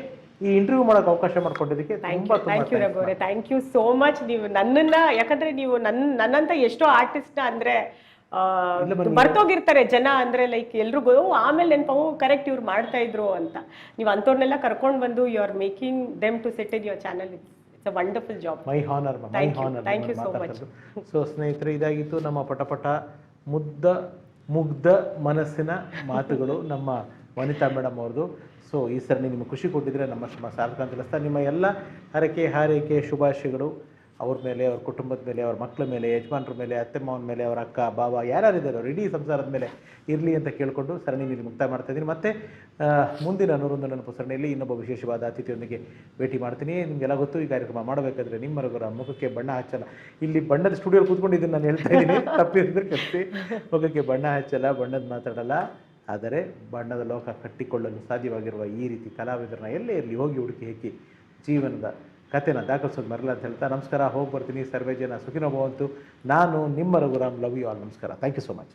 ಈ ಇಂಟರ್ವ್ಯೂ ಮಾಡೋಕೆ ಅವಕಾಶ ಮಾಡ್ಕೊಂಡಿದ್ದಕ್ಕೆ ಥ್ಯಾಂಕ್ ಯು ರಘುವರೆ. Thank you so much. ನೀವು ನನ್ನನ್ನ, ಯಾಕಂದ್ರೆ ನೀವು ನನ್ನಂತ ಎಷ್ಟೋ ಆರ್ಟಿಸ್ಟ್ನ ಅಂದ್ರೆ ಮರ್ತೋಗಿರ್ತಾರೆ ಜನ. ಅಂದ್ರೆ ಲೈಕ್ ಎಲ್ರಿಗೂ ಆಮೇಲೆ ನೆನಪು ಕರೆಕ್ಟ್ ಇವ್ರು ಮಾಡ್ತಾ ಇದ್ರು ಅಂತ. ನೀವು ಅಂಥವ್ರನ್ನೆಲ್ಲ ಕರ್ಕೊಂಡು ಬಂದು you are making them to set in your channel. It's a wonderful job. My honour. Thank you so much. So ಸ್ನೇಹಿತರೆ, ಇದಾಗಿತ್ತು ನಮ್ಮ ಪಟಪಟ ಮುಗ್ಧ ಮನಸ್ಸಿನ ಮಾತುಗಳು ನಮ್ಮ ವನಿತಾ ಮೇಡಮ್ ಅವ್ರದ್ದು. ಸೊ ಈ ಸರಣಿ ನಿಮಗೆ ಖುಷಿ ಕೊಟ್ಟಿದ್ರೆ ನಮ್ಮ ಸಾರ್ಥಕ ಅಂತ ತಿಳಿಸ್ತಾ, ನಿಮ್ಮ ಎಲ್ಲ ಹರಕೆ ಹಾರೈಕೆ ಶುಭಾಶಯಗಳು ಅವ್ರ ಮೇಲೆ, ಅವ್ರ ಕುಟುಂಬದ ಮೇಲೆ, ಅವ್ರ ಮಕ್ಕಳ ಮೇಲೆ, ಯಜಮಾನ್ರ ಮೇಲೆ, ಅತ್ತೆ ಮಾವನ ಮೇಲೆ, ಅವ್ರ ಅಕ್ಕ ಬಾಬಾ ಯಾರ್ಯಾರಿದ್ದಾರೆ ಅವ್ರು ಇಡೀ ಸಂಸಾರದ ಮೇಲೆ ಇರಲಿ ಅಂತ ಕೇಳಿಕೊಂಡು ಸರಣಿ ಇಲ್ಲಿ ಮುಕ್ತಾಯ ಮಾಡ್ತಾ ಇದ್ದೀನಿ. ಮತ್ತೆ ಮುಂದಿನ 101 ನೆನಪು ಸರಣಿಯಲ್ಲಿ ಇನ್ನೊಬ್ಬ ವಿಶೇಷವಾದ ಅತಿಥಿಯೊಂದಿಗೆ ಭೇಟಿ ಮಾಡ್ತೀನಿ. ನಿಮಗೆಲ್ಲ ಗೊತ್ತು, ಈ ಕಾರ್ಯಕ್ರಮ ಮಾಡಬೇಕಾದ್ರೆ ನಿಮ್ಮವರ ಮುಖಕ್ಕೆ ಬಣ್ಣ ಹಚ್ಚಲ್ಲ. ಇಲ್ಲಿ ಬಣ್ಣದ ಸ್ಟುಡಿಯೋ ಕೂತ್ಕೊಂಡಿದ್ದೀನಿ ನಾನು ಹೇಳ್ತಾ ಇದ್ದೀನಿ, ತಪ್ಪಿದ್ರೆ ಕತ್ತಿ. ಮುಖಕ್ಕೆ ಬಣ್ಣ ಹಚ್ಚಲ್ಲ, ಬಣ್ಣದ ಮಾತಾಡಲ್ಲ. ಆದರೆ ಬಣ್ಣದ ಲೋಕ ಕಟ್ಟಿಕೊಳ್ಳಲು ಸಾಧ್ಯವಾಗಿರುವ ಈ ರೀತಿ ಕಲಾವಿದರನ್ನ ಎಲ್ಲೇ ಇರಲಿ ಹೋಗಿ ಹುಡುಕಿ ಹಾಕಿ ಜೀವನದ ಕಥೆನ ದಾಖಲಿಸೋದು ಮರಲ್ಲ ಅಂತ ಹೇಳ್ತಾ ನಮಸ್ಕಾರ, ಹೋಗಿ ಬರ್ತೀನಿ. ಸರ್ವೇ ಜನ ಸುಖಿನೋ ಭವಂತು. ನಾನು ನಿಮ್ಮ ರಘುರಾಮ್. Love you all. ನಮಸ್ಕಾರ. Thank you so much.